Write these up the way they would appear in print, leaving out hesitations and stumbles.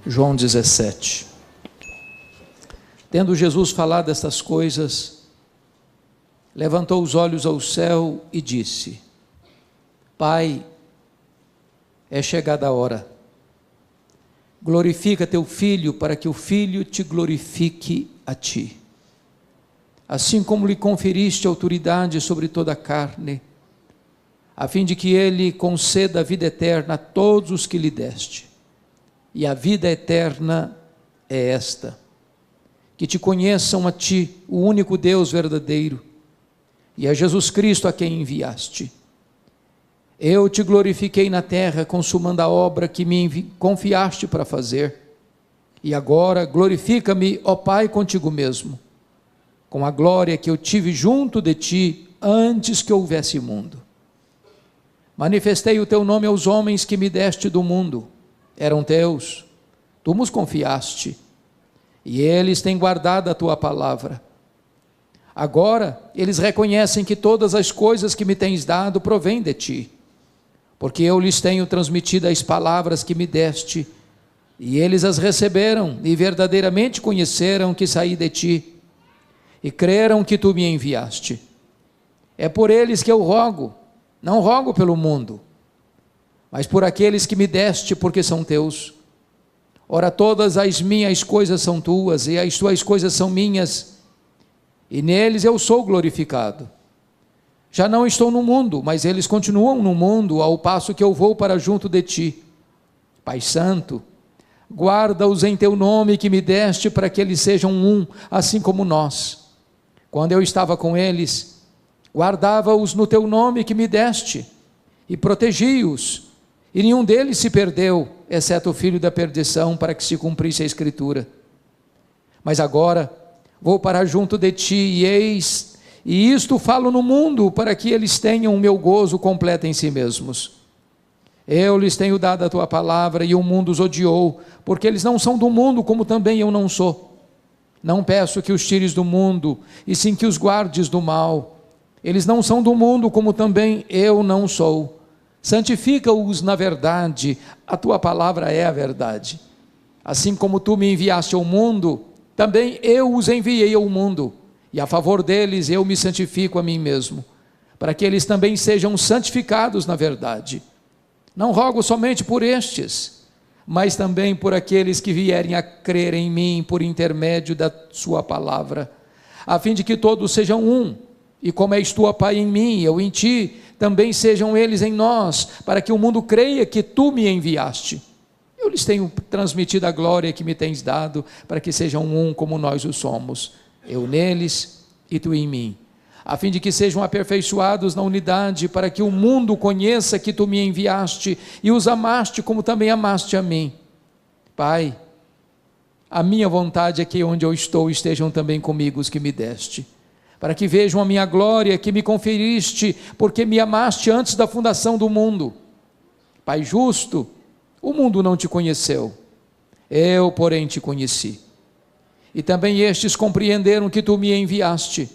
João 17. Tendo Jesus falado estas coisas, levantou os olhos ao céu e disse: Pai, é chegada a hora. Glorifica teu Filho, para que o Filho te glorifique a ti. Assim como lhe conferiste autoridade sobre toda a carne, a fim de que ele conceda a vida eterna a todos os que lhe deste. E a vida eterna é esta: que te conheçam a ti, o único Deus verdadeiro, e a Jesus Cristo a quem enviaste. Eu te glorifiquei na terra, consumando a obra que me confiaste para fazer. E agora glorifica-me, ó Pai, contigo mesmo, com a glória que eu tive junto de ti antes que houvesse mundo. Manifestei o teu nome aos homens que me deste do mundo. Eram teus, tu nos confiaste, e eles têm guardado a tua palavra. Agora eles reconhecem que todas as coisas que me tens dado provêm de ti, porque eu lhes tenho transmitido as palavras que me deste, e eles as receberam e verdadeiramente conheceram que saí de ti, e creram que tu me enviaste. É por eles que eu rogo, não rogo pelo mundo, mas por aqueles que me deste, porque são teus. Ora, todas as minhas coisas são tuas, e as tuas coisas são minhas, e neles eu sou glorificado. Já não estou no mundo, mas eles continuam no mundo, ao passo que eu vou para junto de ti. Pai Santo, guarda-os em teu nome que me deste, para que eles sejam um, assim como nós. Quando eu estava com eles, guardava-os no teu nome que me deste, e protegi-os, e nenhum deles se perdeu, exceto o filho da perdição, para que se cumprisse a Escritura. Mas agora vou para junto de ti, e isto falo no mundo, para que eles tenham o meu gozo completo em si mesmos. Eu lhes tenho dado a tua palavra, e o mundo os odiou, porque eles não são do mundo, como também eu não sou. Não peço que os tires do mundo, e sim que os guardes do mal. Eles não são do mundo, como também eu não sou. Santifica-os na verdade, a tua palavra é a verdade. Assim como tu me enviaste ao mundo, também eu os enviei ao mundo, e a favor deles eu me santifico a mim mesmo, para que eles também sejam santificados na verdade. Não rogo somente por estes, mas também por aqueles que vierem a crer em mim por intermédio da sua palavra, a fim de que todos sejam um, e como és tu, ó Pai, em mim, eu em ti, também sejam eles em nós, para que o mundo creia que tu me enviaste. Eu lhes tenho transmitido a glória que me tens dado, para que sejam um como nós o somos, eu neles e tu em mim, a fim de que sejam aperfeiçoados na unidade, para que o mundo conheça que tu me enviaste e os amaste como também amaste a mim. Pai, a minha vontade é que onde eu estou estejam também comigo os que me deste, para que vejam a minha glória que me conferiste, porque me amaste antes da fundação do mundo. Pai justo, o mundo não te conheceu, eu porém te conheci, e também estes compreenderam que tu me enviaste.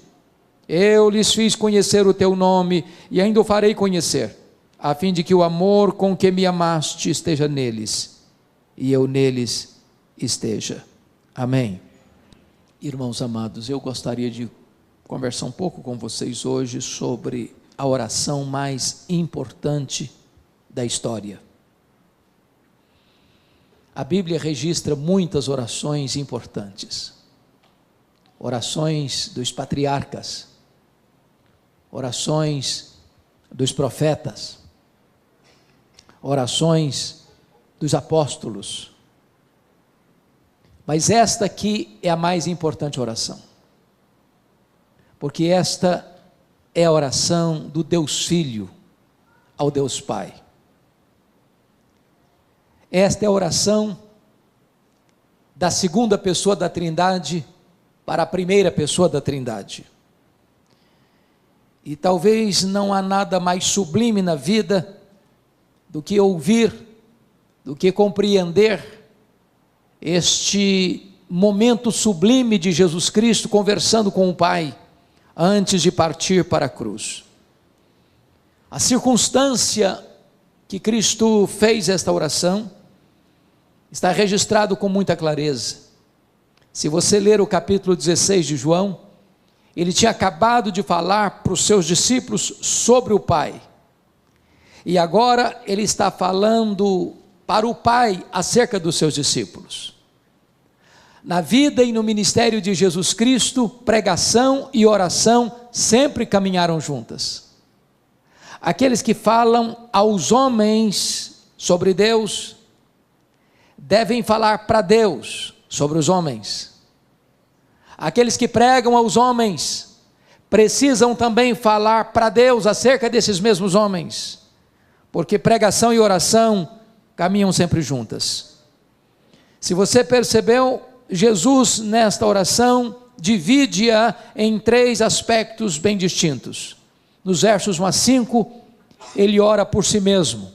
Eu lhes fiz conhecer o teu nome, e ainda o farei conhecer, a fim de que o amor com que me amaste esteja neles, e eu neles esteja. Amém. Irmãos amados, eu gostaria de conversar um pouco com vocês hoje sobre a oração mais importante da história. A Bíblia registra muitas orações importantes, orações dos patriarcas, orações dos profetas, orações dos apóstolos, mas esta aqui é a mais importante oração, porque esta é a oração do Deus Filho ao Deus Pai. Esta é a oração da segunda pessoa da Trindade para a primeira pessoa da Trindade. E talvez não há nada mais sublime na vida do que ouvir, do que compreender este momento sublime de Jesus Cristo conversando com o Pai, antes de partir para a cruz. A circunstância que Cristo fez esta oração Está registrado com muita clareza. Se você ler o capítulo 16 de João, ele tinha acabado de falar para os seus discípulos sobre o Pai. E agora ele está falando para o Pai acerca dos seus discípulos. Na vida e no ministério de Jesus Cristo, pregação e oração sempre caminharam juntas. Aqueles que falam aos homens sobre Deus, devem falar para Deus sobre os homens. Aqueles que pregam aos homens, precisam também falar para Deus acerca desses mesmos homens, porque pregação e oração caminham sempre juntas. Se você percebeu, Jesus nesta oração divide-a em 3 aspectos bem distintos. Nos versos 1 a 5, ele ora por si mesmo.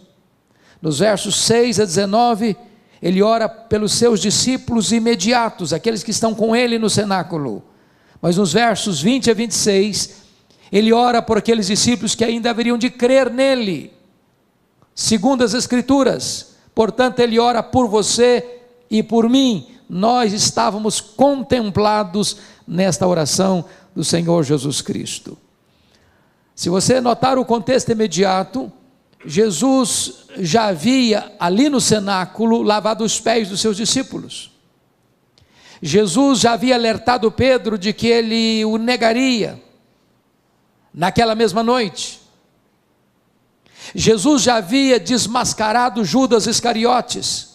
Nos versos 6 a 19, ele ora pelos seus discípulos imediatos, aqueles que estão com ele no cenáculo. Mas nos versos 20 a 26, ele ora por aqueles discípulos que ainda haveriam de crer nele, segundo as Escrituras. Portanto, ele ora por você e por mim. Nós estávamos contemplados nesta oração do Senhor Jesus Cristo. Se você notar o contexto imediato, Jesus já havia ali no cenáculo lavado os pés dos seus discípulos. Jesus já havia alertado Pedro de que ele o negaria naquela mesma noite. Jesus já havia desmascarado Judas Iscariotes.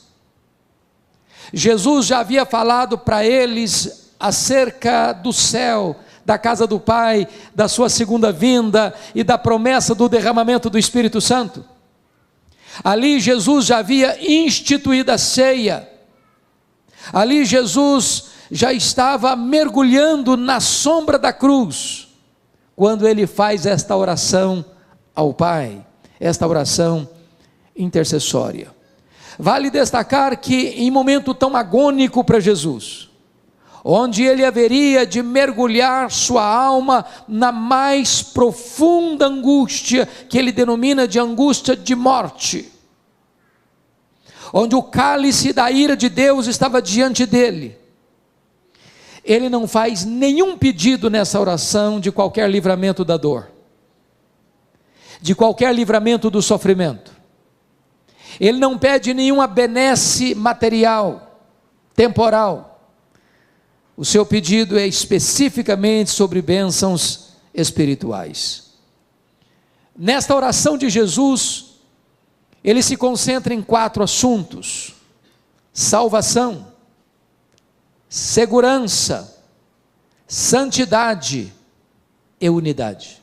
Jesus já havia falado para eles acerca do céu, da casa do Pai, da sua segunda vinda e da promessa do derramamento do Espírito Santo. Ali Jesus já havia instituído a ceia. Ali Jesus já estava mergulhando na sombra da cruz, quando ele faz esta oração ao Pai, esta oração intercessória. Vale destacar que em momento tão agônico para Jesus, onde ele haveria de mergulhar sua alma na mais profunda angústia, que ele denomina de angústia de morte, onde o cálice da ira de Deus estava diante dele, ele não faz nenhum pedido nessa oração de qualquer livramento da dor, de qualquer livramento do sofrimento. Ele não pede nenhuma benesse material, temporal. O seu pedido é especificamente sobre bênçãos espirituais. Nesta oração de Jesus, ele se concentra em 4 assuntos: salvação, segurança, santidade e unidade.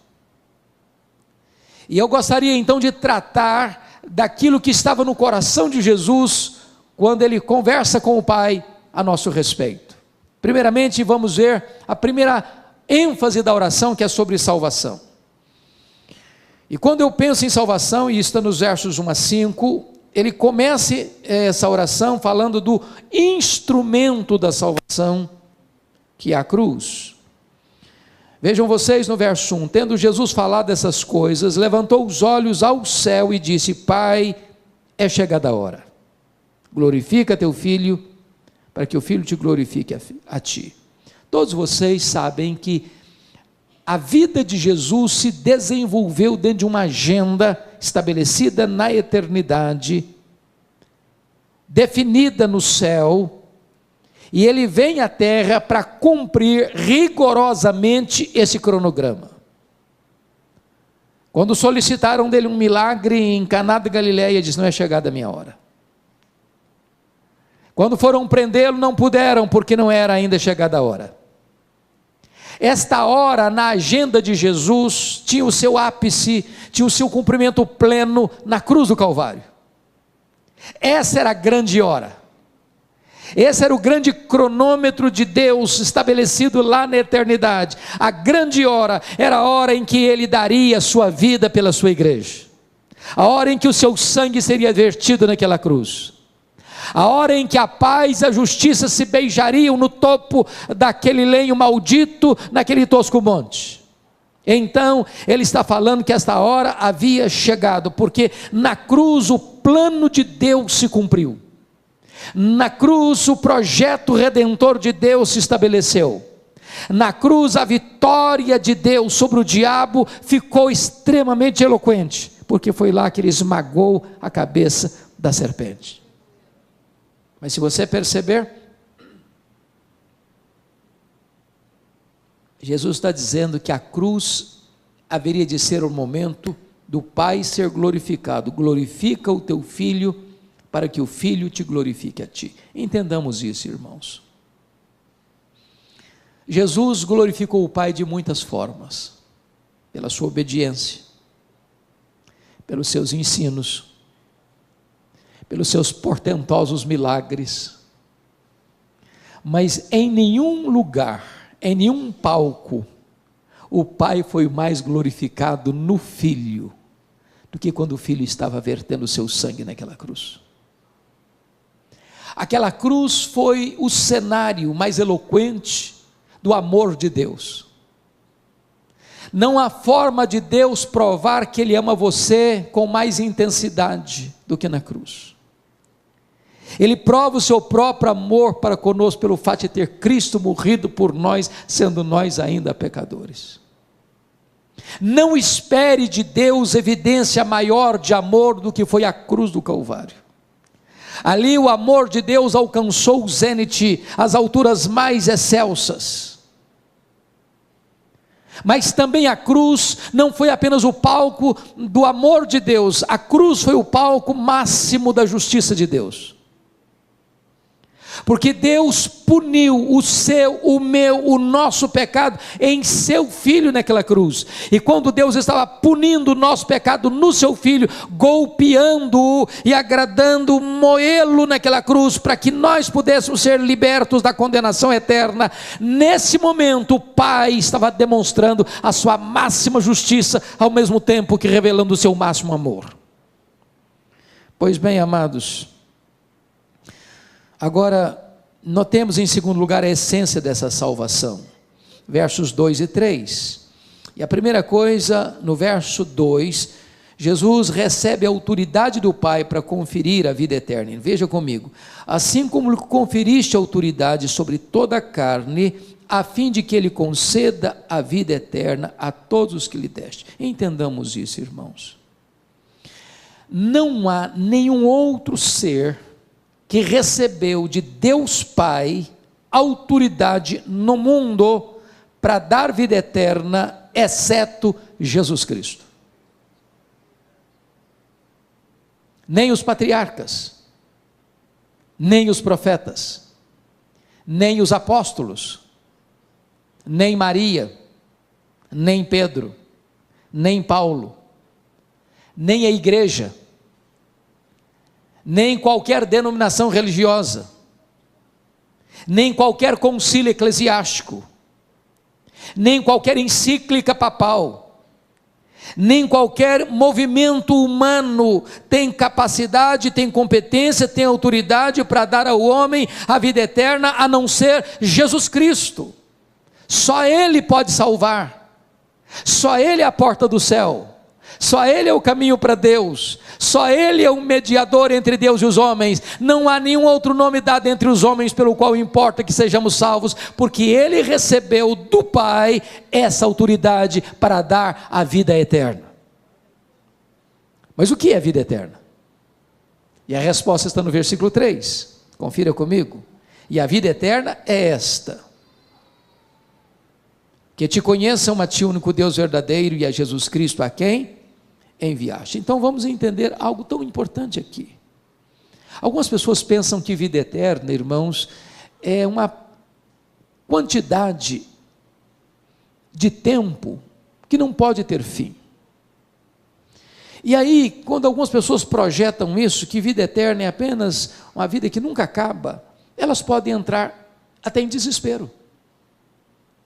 E eu gostaria então de tratar daquilo que estava no coração de Jesus, quando ele conversa com o Pai a nosso respeito. Primeiramente, vamos ver a primeira ênfase da oração, que é sobre salvação. E quando eu penso em salvação, e está nos versos 1 a 5, ele começa essa oração falando do instrumento da salvação, que é a cruz. Vejam vocês no verso 1, tendo Jesus falado essas coisas, levantou os olhos ao céu e disse: Pai, é chegada a hora, glorifica teu Filho, para que o Filho te glorifique a ti. Todos vocês sabem que a vida de Jesus se desenvolveu dentro de uma agenda estabelecida na eternidade, definida no céu, e ele vem à terra para cumprir rigorosamente esse cronograma. Quando solicitaram dele um milagre em Caná da Galileia, ele disse: não é chegada a minha hora. Quando foram prendê-lo, não puderam, porque não era ainda chegada a hora. Esta hora na agenda de Jesus tinha o seu ápice, tinha o seu cumprimento pleno na cruz do Calvário. Essa era a grande hora. Esse era o grande cronômetro de Deus estabelecido lá na eternidade. A grande hora era a hora em que ele daria a sua vida pela sua igreja, a hora em que o seu sangue seria vertido naquela cruz, a hora em que a paz e a justiça se beijariam no topo daquele lenho maldito, naquele tosco monte. Então ele está falando que esta hora havia chegado, porque na cruz o plano de Deus se cumpriu. Na cruz, o projeto redentor de Deus se estabeleceu. Na cruz, a vitória de Deus sobre o diabo ficou extremamente eloquente, porque foi lá que ele esmagou a cabeça da serpente. Mas se você perceber, Jesus está dizendo que a cruz haveria de ser o momento do Pai ser glorificado. Glorifica o teu Filho, para que o Filho te glorifique a ti. Entendamos isso, irmãos. Jesus glorificou o Pai de muitas formas, pela sua obediência, pelos seus ensinos, pelos seus portentosos milagres, mas em nenhum lugar, em nenhum palco, o Pai foi mais glorificado no Filho, do que quando o Filho estava vertendo o seu sangue naquela cruz. Aquela cruz foi o cenário mais eloquente do amor de Deus. Não há forma de Deus provar que Ele ama você com mais intensidade do que na cruz. Ele prova o seu próprio amor para conosco pelo fato de ter Cristo morrido por nós, sendo nós ainda pecadores. Não espere de Deus evidência maior de amor do que foi a cruz do Calvário. Ali o amor de Deus alcançou o zênite, as alturas mais excelsas. Mas também a cruz não foi apenas o palco do amor de Deus, a cruz foi o palco máximo da justiça de Deus. Porque Deus puniu o seu, o meu, o nosso pecado em seu Filho naquela cruz. E quando Deus estava punindo o nosso pecado no seu Filho, golpeando-o e agradando moê-lo naquela cruz, para que nós pudéssemos ser libertos da condenação eterna, nesse momento o Pai estava demonstrando a sua máxima justiça, ao mesmo tempo que revelando o seu máximo amor. Pois bem, amados, agora, notemos em segundo lugar a essência dessa salvação, versos 2 e 3, e a primeira coisa, no verso 2, Jesus recebe a autoridade do Pai para conferir a vida eterna. Veja comigo, assim como conferiste autoridade sobre toda a carne, a fim de que Ele conceda a vida eterna a todos os que lhe deste. Entendamos isso, irmãos. Não há nenhum outro ser que recebeu de Deus Pai autoridade no mundo para dar vida eterna, exceto Jesus Cristo. Nem os patriarcas, nem os profetas, nem os apóstolos, nem Maria, nem Pedro, nem Paulo, nem a igreja, nem qualquer denominação religiosa, nem qualquer concílio eclesiástico, nem qualquer encíclica papal, nem qualquer movimento humano tem capacidade, tem competência, tem autoridade para dar ao homem a vida eterna, a não ser Jesus Cristo. Só Ele pode salvar, só Ele é a porta do céu, só Ele é o caminho para Deus, só Ele é o mediador entre Deus e os homens. Não há nenhum outro nome dado entre os homens pelo qual importa que sejamos salvos, porque Ele recebeu do Pai essa autoridade para dar a vida eterna. Mas o que é a vida eterna? E a resposta está no versículo 3, confira comigo. E a vida eterna é esta: que te conheçam a ti, único Deus verdadeiro, e a Jesus Cristo a quem enviaste. Então vamos entender algo tão importante aqui. Algumas pessoas pensam que vida eterna, irmãos, é uma quantidade de tempo que não pode ter fim. E aí, quando algumas pessoas projetam isso, que vida eterna é apenas uma vida que nunca acaba, elas podem entrar até em desespero.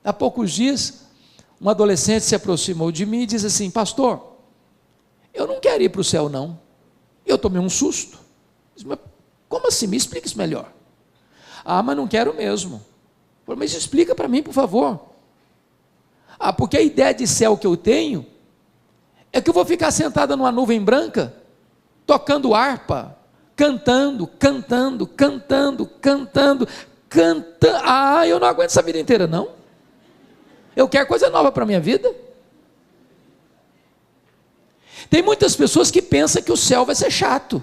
Há poucos dias, um adolescente se aproximou de mim e disse assim: pastor, eu não quero ir para o céu não, eu tomei um susto. Disse, mas como assim? Me explica isso melhor. Ah, mas não quero mesmo. Eu falei, mas explica para mim, por favor. Ah, porque a ideia de céu que eu tenho é que eu vou ficar sentada numa nuvem branca, tocando harpa, cantando. Eu não aguento essa vida inteira, não. Eu quero coisa nova para a minha vida. Tem muitas pessoas que pensam que o céu vai ser chato,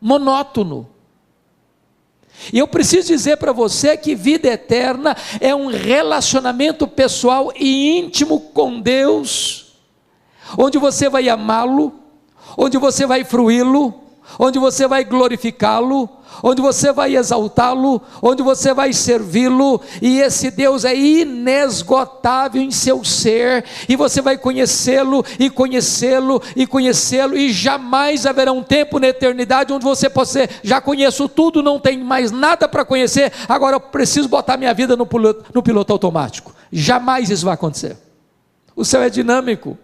monótono. E eu preciso dizer para você que vida eterna é um relacionamento pessoal e íntimo com Deus, onde você vai amá-lo, onde você vai fruí-lo, onde você vai glorificá-lo, onde você vai exaltá-lo, onde você vai servi-lo, e esse Deus é inesgotável em seu ser, e você vai conhecê-lo, e jamais haverá um tempo na eternidade onde você possa dizer, já conheço tudo, não tem mais nada para conhecer, agora eu preciso botar minha vida no piloto automático. Jamais isso vai acontecer. O céu é dinâmico.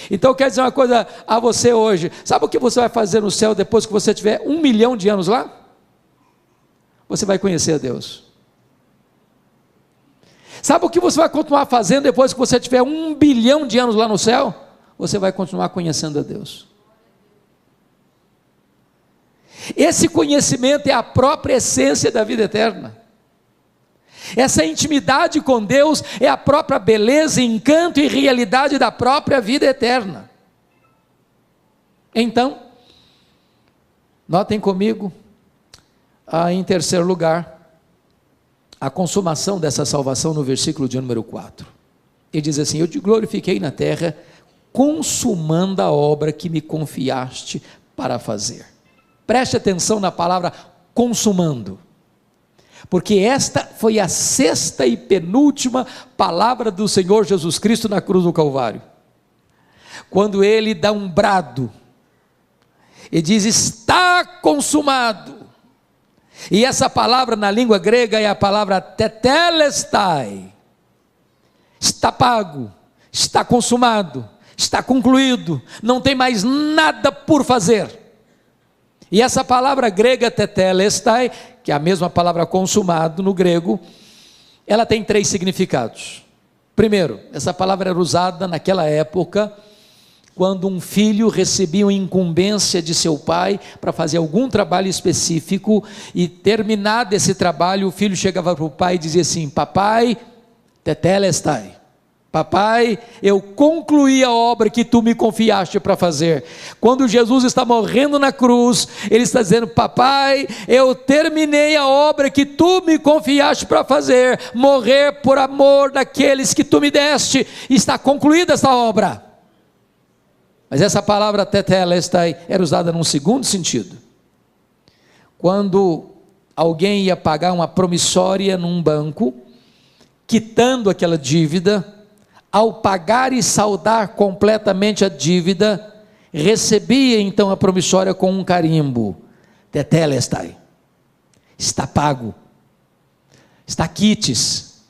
Então eu quero dizer uma coisa a você hoje, sabe o que você vai fazer no céu depois que você tiver 1 milhão de anos lá? Você vai conhecer a Deus. Sabe o que você vai continuar fazendo depois que você tiver 1 bilhão de anos lá no céu? Você vai continuar conhecendo a Deus. Esse conhecimento é a própria essência da vida eterna. Essa intimidade com Deus é a própria beleza, encanto e realidade da própria vida eterna. Então, notem comigo, em terceiro lugar, a consumação dessa salvação no versículo de número 4. Ele diz assim: eu te glorifiquei na terra, consumando a obra que me confiaste para fazer. Preste atenção na palavra consumando, porque esta foi a sexta e penúltima palavra do Senhor Jesus Cristo na cruz do Calvário, quando ele dá um brado, e diz: está consumado. E essa palavra na língua grega é a palavra tetelestai, está pago, está consumado, está concluído, não tem mais nada por fazer. E essa palavra grega tetelestai, que é a mesma palavra consumado no grego, ela tem 3 significados. Primeiro, essa palavra era usada naquela época, quando um filho recebia uma incumbência de seu pai para fazer algum trabalho específico, e terminado esse trabalho, o filho chegava para o pai e dizia assim: papai, tetelestai, papai, eu concluí a obra que tu me confiaste para fazer. Quando Jesus está morrendo na cruz, ele está dizendo: papai, eu terminei a obra que tu me confiaste para fazer, morrer por amor daqueles que tu me deste, está concluída essa obra. Mas essa palavra tetelestai era usada num segundo sentido. Quando alguém ia pagar uma promissória num banco, quitando aquela dívida, ao pagar e saldar completamente a dívida, recebia então a promissória com um carimbo: tetelestai, está pago, está quites,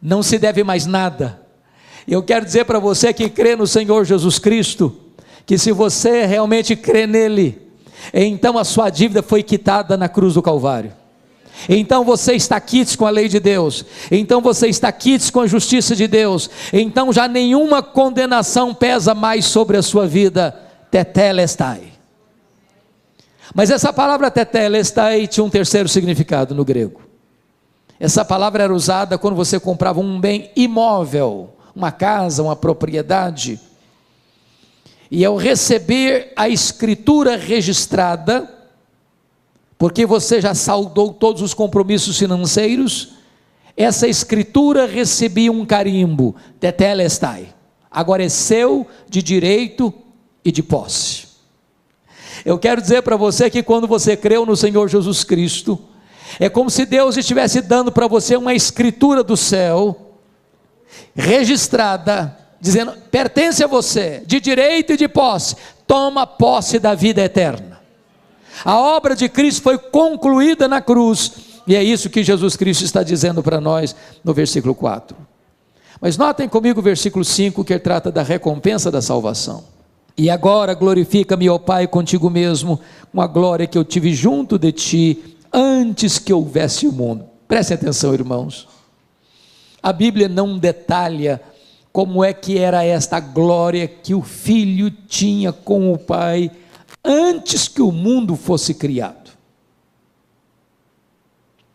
não se deve mais nada. Eu quero dizer para você que crê no Senhor Jesus Cristo, que se você realmente crê nele, então a sua dívida foi quitada na cruz do Calvário. Então você está quites com a lei de Deus, então você está quites com a justiça de Deus, então já nenhuma condenação pesa mais sobre a sua vida. Tetelestai. Mas essa palavra tetelestai tinha um terceiro significado no grego. Essa palavra era usada quando você comprava um bem imóvel, uma casa, uma propriedade, e ao receber a escritura registrada, porque você já saldou todos os compromissos financeiros, essa escritura recebia um carimbo: tetelestai, agora é seu de direito e de posse. Eu quero dizer para você que quando você creu no Senhor Jesus Cristo, é como se Deus estivesse dando para você uma escritura do céu, registrada, dizendo: pertence a você, de direito e de posse, toma posse da vida eterna. A obra de Cristo foi concluída na cruz, e é isso que Jesus Cristo está dizendo para nós no versículo 4. Mas notem comigo o versículo 5, que trata da recompensa da salvação. E agora glorifica-me, ó Pai, contigo mesmo, com a glória que eu tive junto de ti, antes que houvesse o mundo. Prestem atenção, irmãos, a Bíblia não detalha como é que era esta glória que o Filho tinha com o Pai antes que o mundo fosse criado.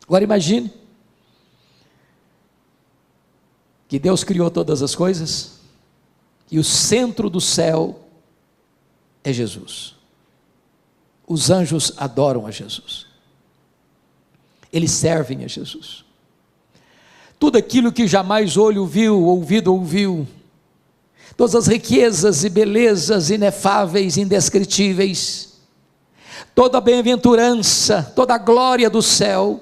Agora imagine que Deus criou todas as coisas e o centro do céu é Jesus. Os anjos adoram a Jesus, eles servem a Jesus. Tudo aquilo que jamais olho viu, ouvido ouviu, todas as riquezas e belezas inefáveis, indescritíveis, toda a bem-aventurança, toda a glória do céu,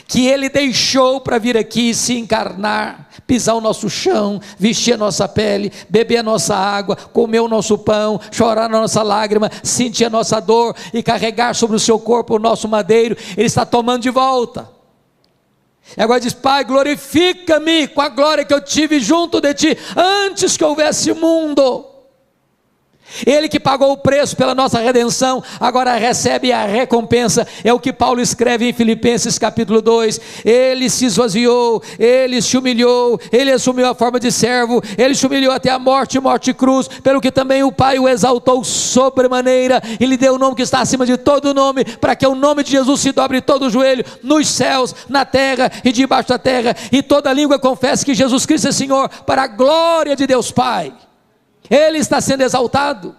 que Ele deixou para vir aqui se encarnar, pisar o nosso chão, vestir a nossa pele, beber a nossa água, comer o nosso pão, chorar a nossa lágrima, sentir a nossa dor e carregar sobre o seu corpo o nosso madeiro, Ele está tomando de volta. E agora diz: Pai, glorifica-me com a glória que eu tive junto de Ti, antes que houvesse mundo. Ele que pagou o preço pela nossa redenção, agora recebe a recompensa. É o que Paulo escreve em Filipenses capítulo 2, ele se esvaziou, ele se humilhou, ele assumiu a forma de servo, ele se humilhou até a morte, morte e cruz, pelo que também o Pai o exaltou sobremaneira, e lhe deu o nome que está acima de todo nome, para que o nome de Jesus se dobre todo o joelho, nos céus, na terra e debaixo da terra, e toda língua confesse que Jesus Cristo é Senhor, para a glória de Deus Pai. Ele está sendo exaltado,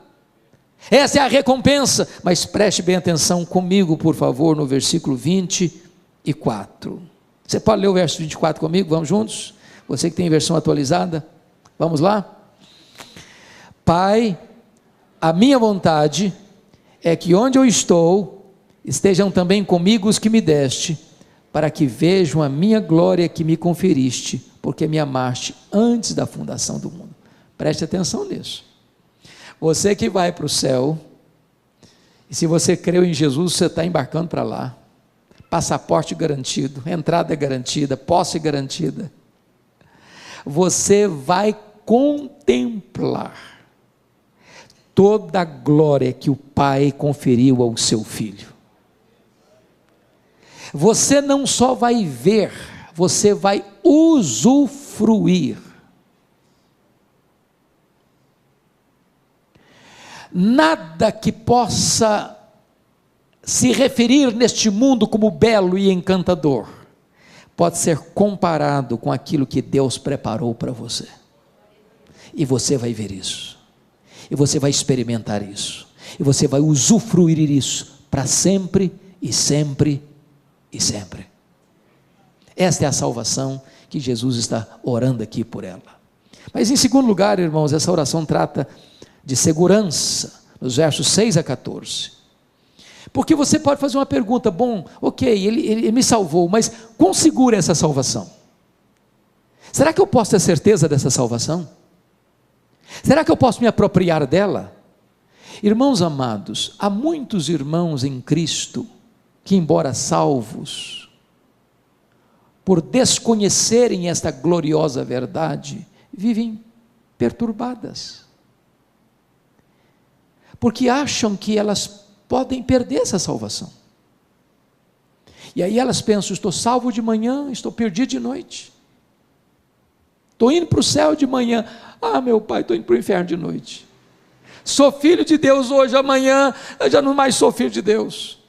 essa é a recompensa. Mas preste bem atenção comigo, por favor, no versículo 24. Você pode ler o verso 24 comigo? Vamos juntos? Você que tem versão atualizada, vamos lá? Pai, a minha vontade é que onde eu estou, estejam também comigo os que me deste, para que vejam a minha glória que me conferiste, porque me amaste antes da fundação do mundo. Preste atenção nisso. Você que vai para o céu, e se você creu em Jesus, você está embarcando para lá, passaporte garantido, entrada garantida, posse garantida, você vai contemplar toda a glória que o Pai conferiu ao seu Filho. Você não só vai ver, você vai usufruir. Nada que possa se referir neste mundo como belo e encantador pode ser comparado com aquilo que Deus preparou para você. E você vai ver isso, e você vai experimentar isso, e você vai usufruir isso para sempre e sempre e sempre. Esta é a salvação que Jesus está orando aqui por ela. Mas em segundo lugar, irmãos, essa oração trata de segurança, nos versos 6 a 14, porque você pode fazer uma pergunta: bom, ok, ele me salvou, mas quão segura é essa salvação? Será que eu posso ter certeza dessa salvação? Será que eu posso me apropriar dela? Irmãos amados, há muitos irmãos em Cristo, que embora salvos, por desconhecerem esta gloriosa verdade, vivem perturbadas, porque acham que elas podem perder essa salvação, e aí elas pensam: estou salvo de manhã, estou perdido de noite, estou indo para o céu de manhã, meu pai, estou indo para o inferno de noite, sou filho de Deus hoje, amanhã eu já não mais sou filho de Deus.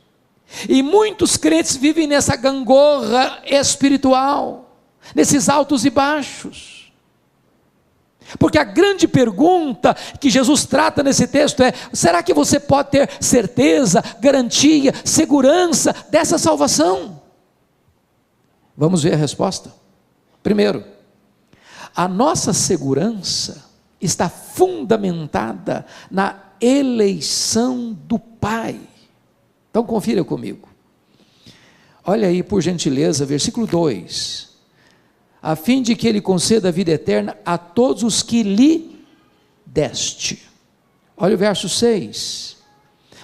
E muitos crentes vivem nessa gangorra espiritual, nesses altos e baixos, porque a grande pergunta que Jesus trata nesse texto é: será que você pode ter certeza, garantia, segurança dessa salvação? Vamos ver a resposta. Primeiro, a nossa segurança está fundamentada na eleição do Pai. Então confira comigo, olha aí por gentileza, versículo 2, a fim de que Ele conceda a vida eterna a todos os que lhe deste. Olha o verso 6,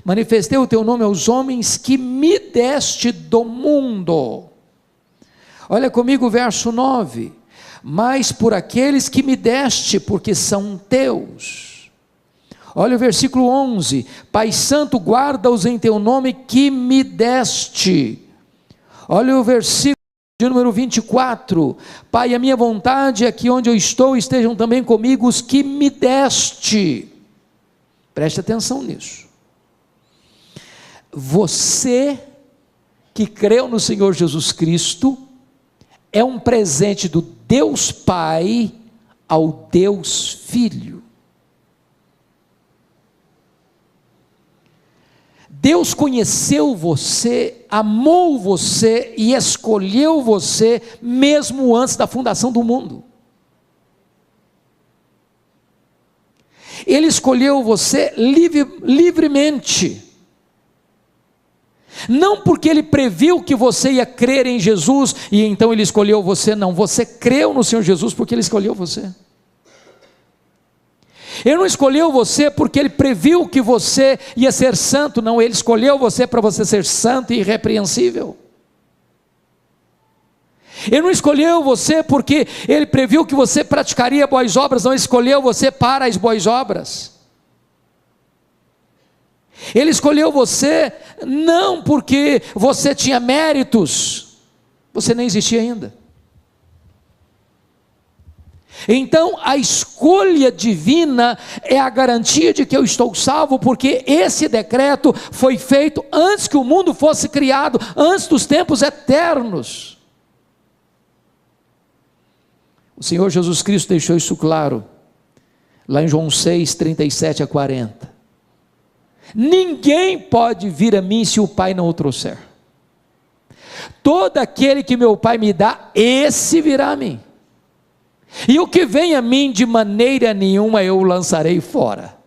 manifestei o teu nome aos homens que me deste do mundo. Olha comigo o verso 9, mas por aqueles que me deste, porque são teus. Olha o versículo 11, Pai Santo, guarda-os em teu nome que me deste. Olha o versículo de número 24, Pai, a minha vontade é que onde eu estou estejam também comigo os que me deste. Preste atenção nisso. Você que creu no Senhor Jesus Cristo é um presente do Deus Pai ao Deus Filho. Deus conheceu você, amou você e escolheu você mesmo antes da fundação do mundo. Ele escolheu você livremente. Não porque Ele previu que você ia crer em Jesus e então Ele escolheu você, não. Você creu no Senhor Jesus porque Ele escolheu você. Ele não escolheu você porque Ele previu que você ia ser santo, não. Ele escolheu você para você ser santo e irrepreensível. Ele não escolheu você porque Ele previu que você praticaria boas obras, não. Ele escolheu você para as boas obras. Ele escolheu você não porque você tinha méritos, você nem existia ainda. Então a escolha divina é a garantia de que eu estou salvo, porque esse decreto foi feito antes que o mundo fosse criado, antes dos tempos eternos. O Senhor Jesus Cristo deixou isso claro, lá em João 6, 37 a 40. Ninguém pode vir a mim se o Pai não o trouxer. Todo aquele que meu Pai me dá, esse virá a mim. E o que vem a mim, de maneira nenhuma eu o lançarei fora.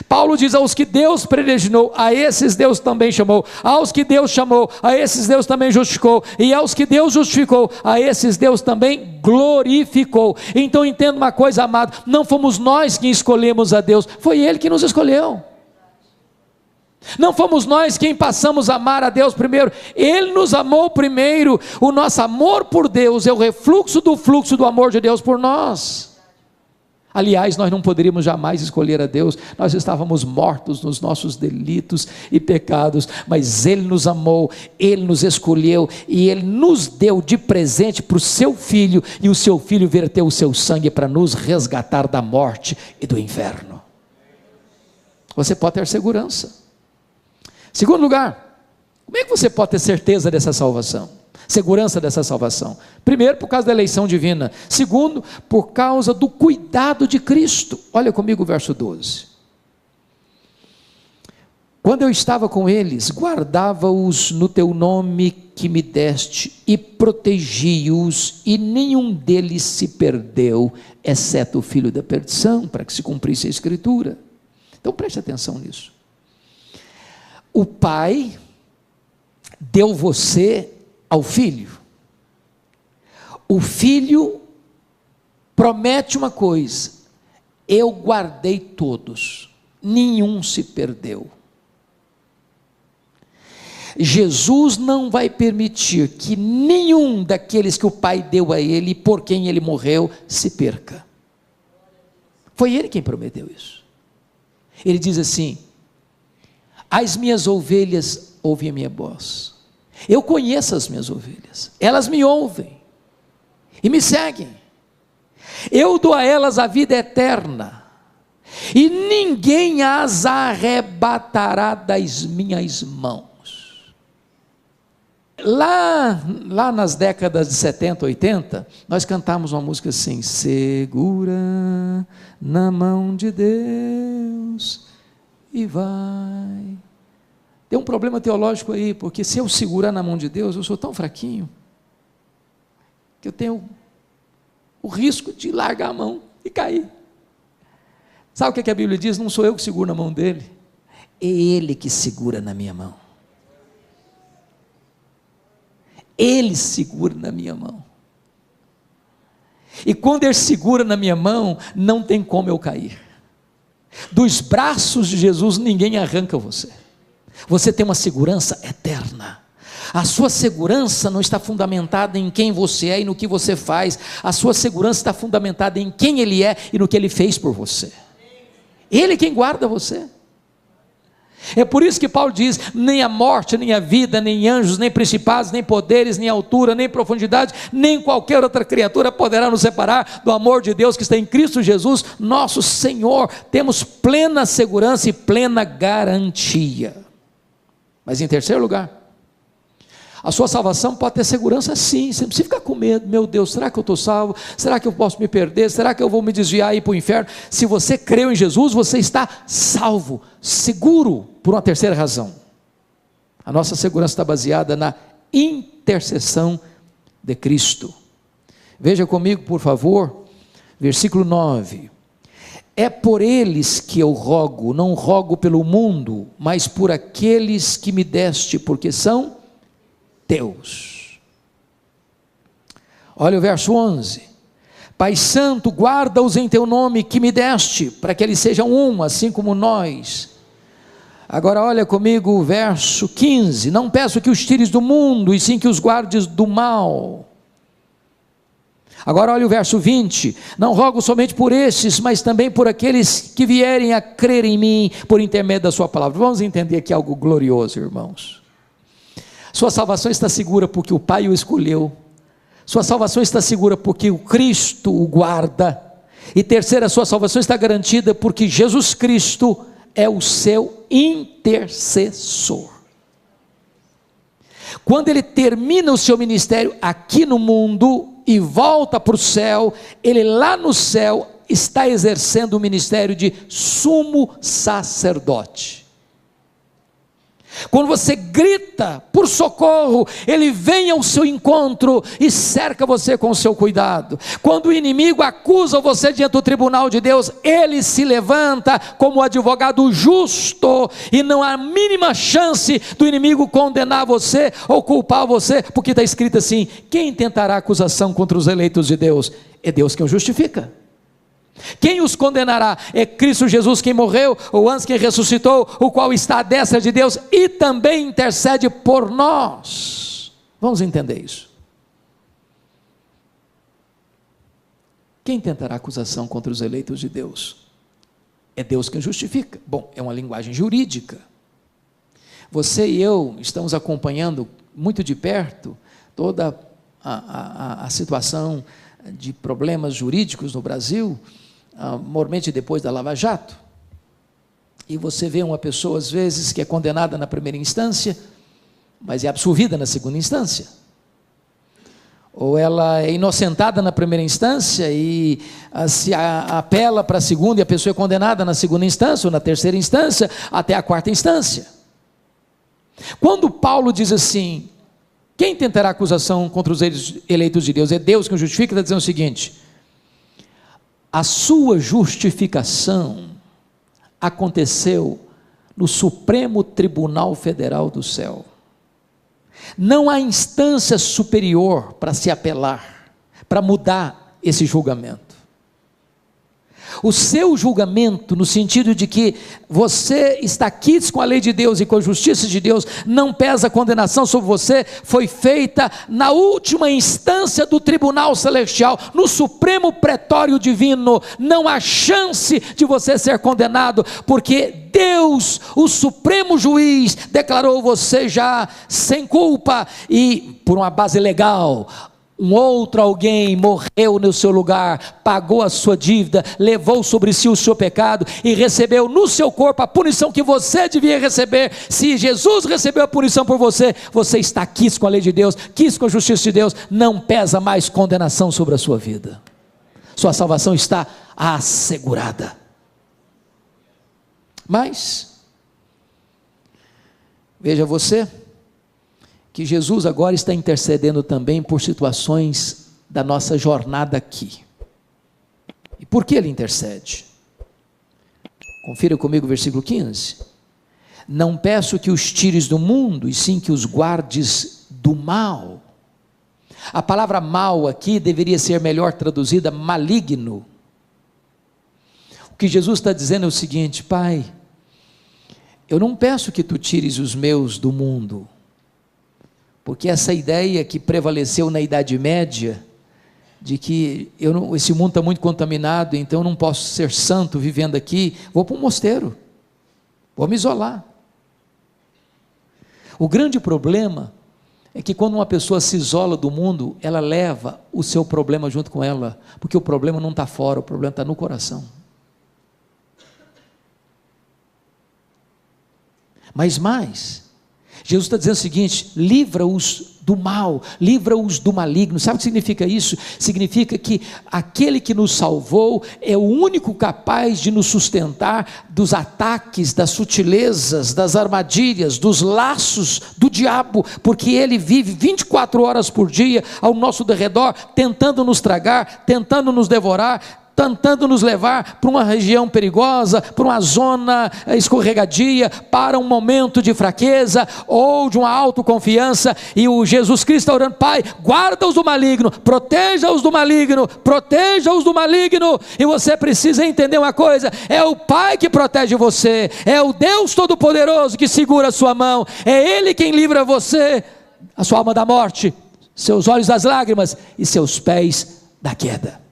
Paulo diz: aos que Deus predestinou, a esses Deus também chamou. Aos que Deus chamou, a esses Deus também justificou. E aos que Deus justificou, a esses Deus também glorificou. Então entenda uma coisa, amado, não fomos nós que escolhemos a Deus, foi Ele que nos escolheu. Não fomos nós quem passamos a amar a Deus primeiro, Ele nos amou primeiro. O nosso amor por Deus é o refluxo do fluxo do amor de Deus por nós. Aliás, nós não poderíamos jamais escolher a Deus, nós estávamos mortos nos nossos delitos e pecados, mas Ele nos amou, Ele nos escolheu e Ele nos deu de presente para o seu Filho, e o seu Filho verteu o seu sangue para nos resgatar da morte e do inferno. Você pode ter segurança. Segundo lugar, como é que você pode ter certeza dessa salvação? Segurança dessa salvação? Primeiro, por causa da eleição divina. Segundo, por causa do cuidado de Cristo. Olha comigo o verso 12. Quando eu estava com eles, guardava-os no teu nome que me deste, e protegi-os, e nenhum deles se perdeu, exceto o filho da perdição, para que se cumprisse a Escritura. Então preste atenção nisso. O Pai deu você ao Filho. O Filho promete uma coisa: eu guardei todos, nenhum se perdeu. Jesus não vai permitir que nenhum daqueles que o Pai deu a Ele, por quem Ele morreu, se perca. Foi Ele quem prometeu isso. Ele diz assim: as minhas ovelhas ouvem a minha voz. Eu conheço as minhas ovelhas, elas me ouvem e me seguem. Eu dou a elas a vida eterna, e ninguém as arrebatará das minhas mãos. Lá nas décadas de 70, 80, nós cantamos uma música assim: segura na mão de Deus e vai. Tem um problema teológico aí, porque se eu segurar na mão de Deus, eu sou tão fraquinho, que eu tenho o risco de largar a mão e cair. Sabe o que a Bíblia diz? Não sou eu que seguro na mão dele, é Ele que segura na minha mão. Ele segura na minha mão. E quando Ele segura na minha mão, não tem como eu cair. Dos braços de Jesus ninguém arranca você. Você tem uma segurança eterna. A sua segurança não está fundamentada em quem você é e no que você faz. A sua segurança está fundamentada em quem Ele é e no que Ele fez por você. Ele é quem guarda você. É por isso que Paulo diz: nem a morte, nem a vida, nem anjos, nem principados, nem poderes, nem altura, nem profundidade, nem qualquer outra criatura poderá nos separar do amor de Deus que está em Cristo Jesus, nosso Senhor. Temos plena segurança e plena garantia. Mas em terceiro lugar, a sua salvação pode ter segurança sim, você não precisa ficar com medo, meu Deus, será que eu estou salvo? Será que eu posso me perder? Será que eu vou me desviar e ir para o inferno? Se você creu em Jesus, você está salvo, seguro, por uma terceira razão. A nossa segurança está baseada na intercessão de Cristo. Veja comigo, por favor, versículo 9. É por eles que eu rogo, não rogo pelo mundo, mas por aqueles que me deste, porque são teus. Olha o verso 11. Pai Santo, guarda-os em teu nome que me deste, para que eles sejam um, assim como nós. Agora olha comigo o verso 15. Não peço que os tires do mundo, e sim que os guardes do mal. Agora olha o verso 20, não rogo somente por estes, mas também por aqueles que vierem a crer em mim, por intermédio da sua palavra. Vamos entender aqui algo glorioso, irmãos. Sua salvação está segura porque o Pai o escolheu, sua salvação está segura porque o Cristo o guarda, e terceira, sua salvação está garantida porque Jesus Cristo é o seu intercessor. Quando ele termina o seu ministério aqui no mundo e volta para o céu, ele lá no céu está exercendo o ministério de sumo sacerdote. Quando você grita por socorro, ele vem ao seu encontro e cerca você com o seu cuidado. Quando o inimigo acusa você diante do tribunal de Deus, ele se levanta como advogado justo, e não há a mínima chance do inimigo condenar você ou culpar você, porque está escrito assim: quem tentará acusação contra os eleitos de Deus? É Deus quem o justifica. Quem os condenará? É Cristo Jesus, quem morreu, ou antes quem ressuscitou, o qual está à destra de Deus e também intercede por nós. Vamos entender isso. Quem tentará acusação contra os eleitos de Deus? É Deus quem justifica. Bom, é uma linguagem jurídica. Você e eu estamos acompanhando muito de perto toda a situação de problemas jurídicos no Brasil, mormente depois da Lava Jato, e você vê uma pessoa às vezes que é condenada na primeira instância, mas é absolvida na segunda instância, ou ela é inocentada na primeira instância e se apela para a segunda, e a pessoa é condenada na segunda instância, ou na terceira instância, até a quarta instância. Quando Paulo diz assim: quem tentará acusação contra os eleitos de Deus? É Deus que o justifica. Está dizendo o seguinte: a sua justificação aconteceu no Supremo Tribunal Federal do céu. Não há instância superior para se apelar, para mudar esse julgamento. O seu julgamento, no sentido de que você está quites com a lei de Deus e com a justiça de Deus, não pesa a condenação sobre você, foi feita na última instância do tribunal celestial, no supremo pretório divino. Não há chance de você ser condenado, porque Deus, o supremo juiz, declarou você já sem culpa, e por uma base legal, um outro alguém morreu no seu lugar, pagou a sua dívida, levou sobre si o seu pecado e recebeu no seu corpo a punição que você devia receber. Se Jesus recebeu a punição por você, você está quis com a lei de Deus, quis com a justiça de Deus, não pesa mais condenação sobre a sua vida. Sua salvação está assegurada. Mas veja você que Jesus agora está intercedendo também por situações da nossa jornada aqui. E por que ele intercede? Confira comigo o versículo 15. Não peço que os tires do mundo, e sim que os guardes do mal. A palavra mal aqui deveria ser melhor traduzida maligno. O que Jesus está dizendo é o seguinte: Pai, eu não peço que tu tires os meus do mundo, porque essa ideia que prevaleceu na Idade Média, de que esse mundo está muito contaminado, então eu não posso ser santo vivendo aqui, vou para um mosteiro, vou me isolar. O grande problema é que quando uma pessoa se isola do mundo, ela leva o seu problema junto com ela, porque o problema não está fora, o problema está no coração. Mas mais, Jesus está dizendo o seguinte: livra-os do mal, livra-os do maligno. Sabe o que significa isso? Significa que aquele que nos salvou é o único capaz de nos sustentar dos ataques, das sutilezas, das armadilhas, dos laços do diabo, porque ele vive 24 horas por dia ao nosso derredor, tentando nos tragar, tentando nos devorar, tentando nos levar para uma região perigosa, para uma zona escorregadia, para um momento de fraqueza ou de uma autoconfiança. E o Jesus Cristo está orando: Pai, guarda-os do maligno, proteja-os do maligno, proteja-os do maligno. E você precisa entender uma coisa: é o Pai que protege você, é o Deus Todo-Poderoso que segura a sua mão, é Ele quem livra você, a sua alma da morte, seus olhos das lágrimas e seus pés da queda.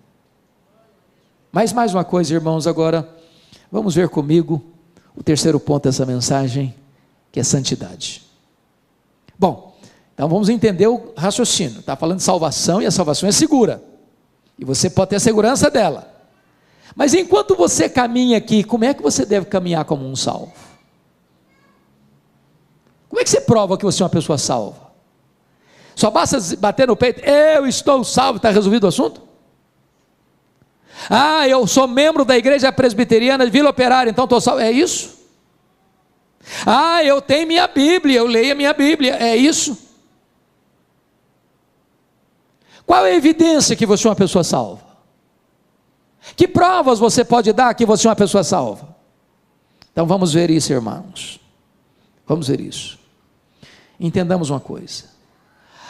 Mas mais uma coisa, irmãos, agora vamos ver comigo o terceiro ponto dessa mensagem, que é santidade. Bom, então vamos entender o raciocínio. Está falando de salvação, e a salvação é segura, e você pode ter a segurança dela. Mas enquanto você caminha aqui, como é que você deve caminhar como um salvo? Como é que você prova que você é uma pessoa salva? Só basta bater no peito: eu estou salvo, está resolvido o assunto? Ah, eu sou membro da igreja presbiteriana de Vila Operária, então estou salvo. É isso? Ah, eu tenho minha Bíblia, eu leio a minha Bíblia. É isso? Qual é a evidência que você é uma pessoa salva? Que provas você pode dar que você é uma pessoa salva? Então vamos ver isso, irmãos. Vamos ver isso. Entendamos uma coisa: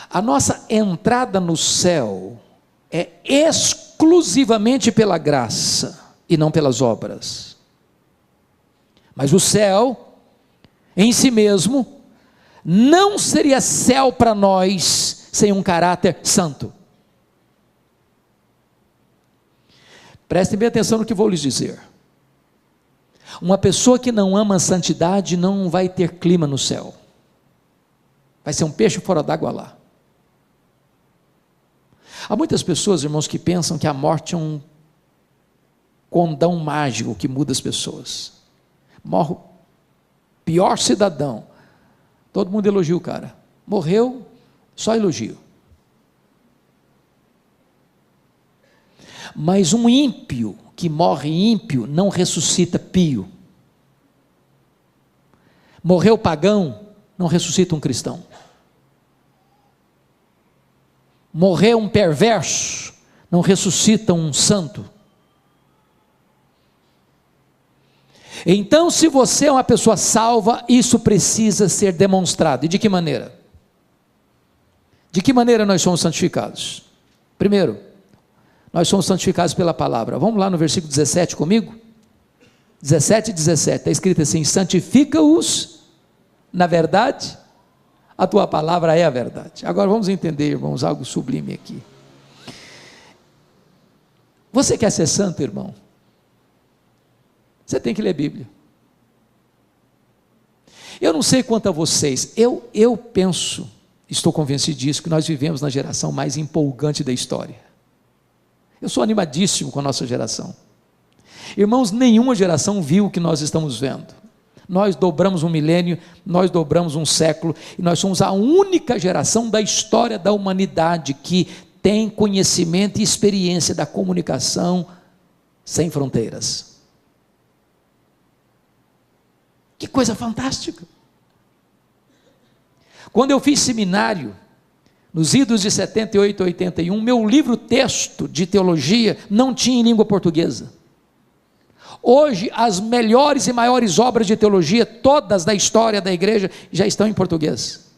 a nossa entrada no céu é exclusivamente pela graça e não pelas obras. Mas o céu em si mesmo não seria céu para nós sem um caráter santo. Prestem bem atenção no que vou lhes dizer. Uma pessoa que não ama a santidade não vai ter clima no céu. Vai ser um peixe fora d'água lá. Há muitas pessoas, irmãos, que pensam que a morte é um condão mágico que muda as pessoas. Morre o pior cidadão, todo mundo elogia o cara. Morreu, só elogio. Mas um ímpio que morre ímpio não ressuscita pio. Morreu pagão, não ressuscita um cristão. Morreu um perverso, não ressuscita um santo. Então, se você é uma pessoa salva, isso precisa ser demonstrado. E de que maneira? De que maneira nós somos santificados? Primeiro, nós somos santificados pela palavra. Vamos lá no versículo 17 comigo? 17 e 17, está escrito assim: santifica-os na verdade, a tua palavra é a verdade. Agora vamos entender, irmãos, algo sublime aqui. Você quer ser santo, irmão? Você tem que ler Bíblia. Eu não sei quanto a vocês, eu penso, estou convencido disso, que nós vivemos na geração mais empolgante da história. Eu sou animadíssimo com a nossa geração. Irmãos, nenhuma geração viu o que nós estamos vendo. Nós dobramos um milênio, nós dobramos um século, e nós somos a única geração da história da humanidade que tem conhecimento e experiência da comunicação sem fronteiras. Que coisa fantástica! Quando eu fiz seminário, nos idos de 78 a 81, meu livro texto de teologia não tinha em língua portuguesa. Hoje, as melhores e maiores obras de teologia, todas da história da igreja, já estão em português.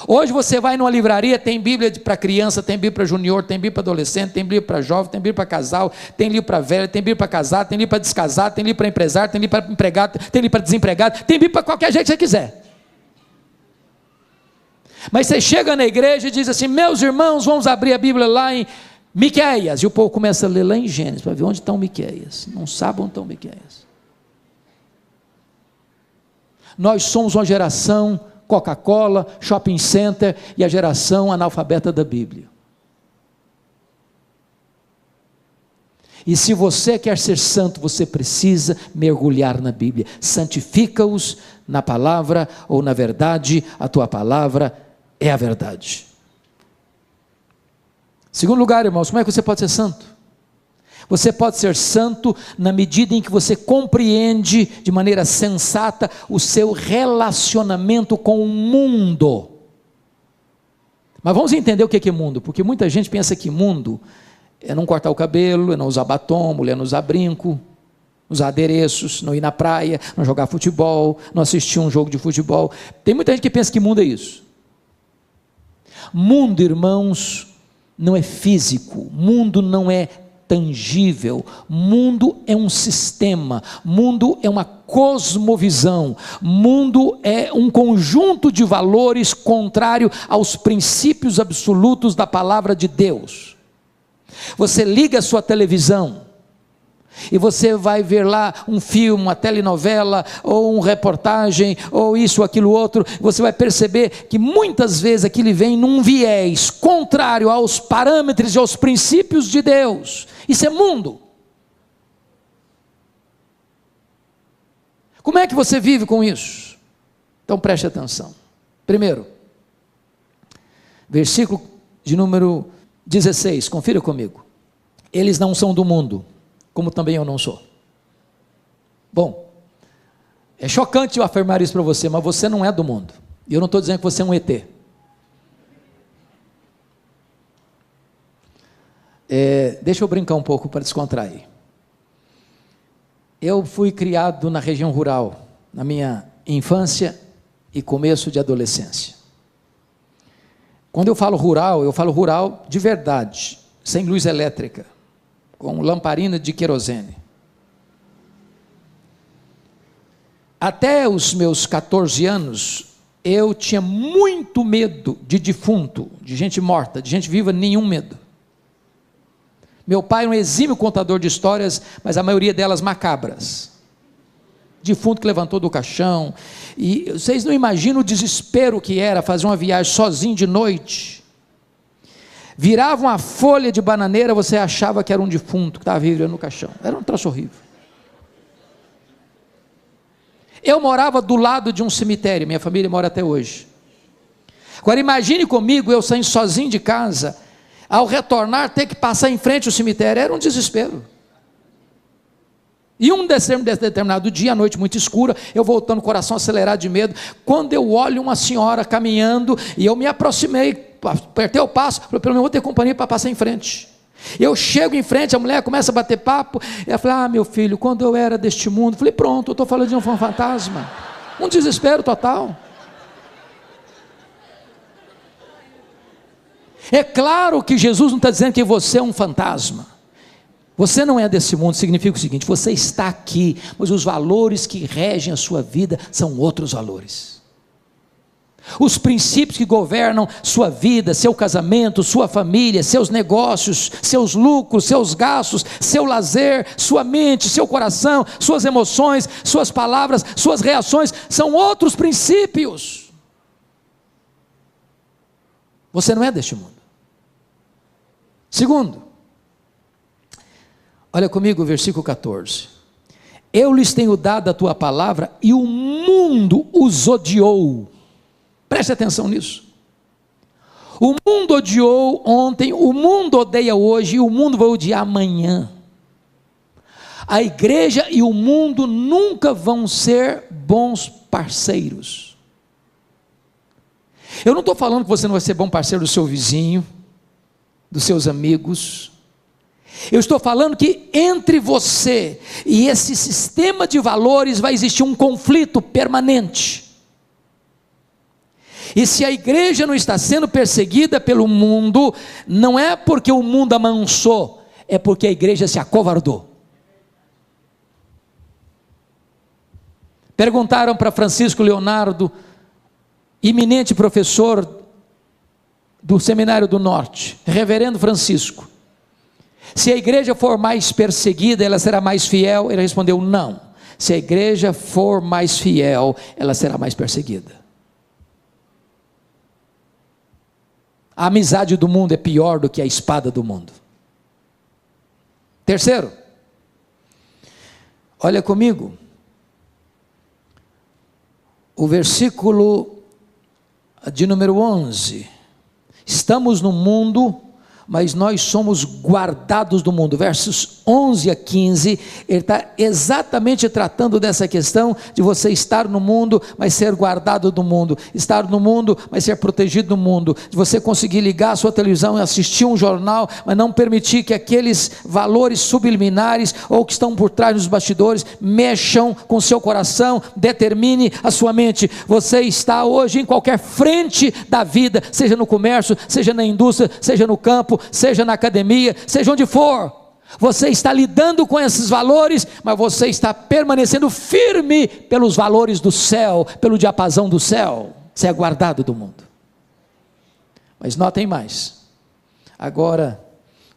Hoje você vai numa livraria, tem Bíblia para criança, tem Bíblia para junior, tem Bíblia para adolescente, tem Bíblia para jovem, tem Bíblia para casal, tem livro para velho, tem Bíblia para casar, tem livro para descasar, tem livro para empresário, tem livro para empregado, tem livro para desempregado, tem Bíblia para qualquer jeito que você quiser. Mas você chega na igreja e diz assim: meus irmãos, vamos abrir a Bíblia lá em Miqueias, e o povo começa a ler lá em Gênesis, para ver onde estão Miqueias. Não sabe onde estão Miqueias. Nós somos uma geração Coca-Cola, shopping center, e a geração analfabeta da Bíblia. E se você quer ser santo, você precisa mergulhar na Bíblia. Santifica-os na palavra ou na verdade, a tua palavra é a verdade. Segundo lugar, irmãos, como é que você pode ser santo? Você pode ser santo na medida em que você compreende de maneira sensata o seu relacionamento com o mundo. Mas vamos entender o que é mundo, porque muita gente pensa que mundo é não cortar o cabelo, é não usar batom, mulher não usar brinco, usar adereços, não ir na praia, não jogar futebol, não assistir um jogo de futebol. Tem muita gente que pensa que mundo é isso. Mundo, irmãos, não é físico, mundo não é tangível, mundo é um sistema, mundo é uma cosmovisão, mundo é um conjunto de valores contrário aos princípios absolutos da palavra de Deus. Você liga a sua televisão e você vai ver lá um filme, uma telenovela, ou uma reportagem, ou isso, aquilo, outro, você vai perceber que muitas vezes aquilo vem num viés contrário aos parâmetros e aos princípios de Deus. Isso é mundo. Como é que você vive com isso? Então preste atenção. Primeiro, versículo de número 16, confira comigo. Eles não são do mundo, como também eu não sou. Bom, é chocante eu afirmar isso para você, mas você não é do mundo. E eu não estou dizendo que você é um ET. Deixa eu brincar um pouco para descontrair. Eu fui criado na região rural, na minha infância e começo de adolescência. Quando eu falo rural de verdade, sem luz elétrica, com lamparina de querosene. Até os meus 14 anos, eu tinha muito medo de defunto, de gente morta, de gente viva, nenhum medo. Meu pai era um exímio contador de histórias, mas a maioria delas macabras. Defunto que levantou do caixão, e vocês não imaginam o desespero que era fazer uma viagem sozinho de noite. Virava uma folha de bananeira, você achava que era um defunto que estava vivendo no caixão. Era um troço horrível. Eu morava do lado de um cemitério, minha família mora até hoje. Agora imagine comigo, eu saindo sozinho de casa, ao retornar ter que passar em frente ao cemitério, era um desespero. E um determinado dia, à noite muito escura, eu voltando, o coração acelerado de medo, quando eu olho uma senhora caminhando, e eu me aproximei, apertei o passo, falei, pelo menos vou ter companhia para passar em frente. Eu chego em frente, a mulher começa a bater papo, ela fala, meu filho, quando eu era deste mundo, falei, pronto, eu estou falando de um fantasma, um desespero total. É claro que Jesus não está dizendo que você é um fantasma, você não é desse mundo, significa o seguinte, você está aqui, mas os valores que regem a sua vida são outros valores. Os princípios que governam sua vida, seu casamento, sua família, seus negócios, seus lucros, seus gastos, seu lazer, sua mente, seu coração, suas emoções, suas palavras, suas reações, são outros princípios. Você não é deste mundo. Segundo, olha comigo o versículo 14. Eu lhes tenho dado a tua palavra e o mundo os odiou. Preste atenção nisso. O mundo odiou ontem, o mundo odeia hoje e o mundo vai odiar amanhã. A igreja e o mundo nunca vão ser bons parceiros. Eu não estou falando que você não vai ser bom parceiro do seu vizinho, dos seus amigos. Eu estou falando que entre você e esse sistema de valores vai existir um conflito permanente. E se a igreja não está sendo perseguida pelo mundo, não é porque o mundo amansou, é porque a igreja se acovardou. Perguntaram para Francisco Leonardo, eminente professor do Seminário do Norte, reverendo Francisco, se a igreja for mais perseguida, ela será mais fiel? Ele respondeu, não. Se a igreja for mais fiel, ela será mais perseguida. A amizade do mundo é pior do que a espada do mundo. Terceiro, olha comigo, o versículo de número 11, estamos no mundo, mas nós somos guardados do mundo. Versos 11 a 15, ele está exatamente tratando dessa questão de você estar no mundo, mas ser guardado do mundo, estar no mundo, mas ser protegido do mundo, de você conseguir ligar a sua televisão e assistir um jornal, mas não permitir que aqueles valores subliminares, ou que estão por trás dos bastidores, mexam com o seu coração, determine a sua mente. Você está hoje em qualquer frente da vida, seja no comércio, seja na indústria, seja no campo, seja na academia, seja onde for, você está lidando com esses valores, mas você está permanecendo firme pelos valores do céu, pelo diapasão do céu. Você é guardado do mundo. Mas notem mais, agora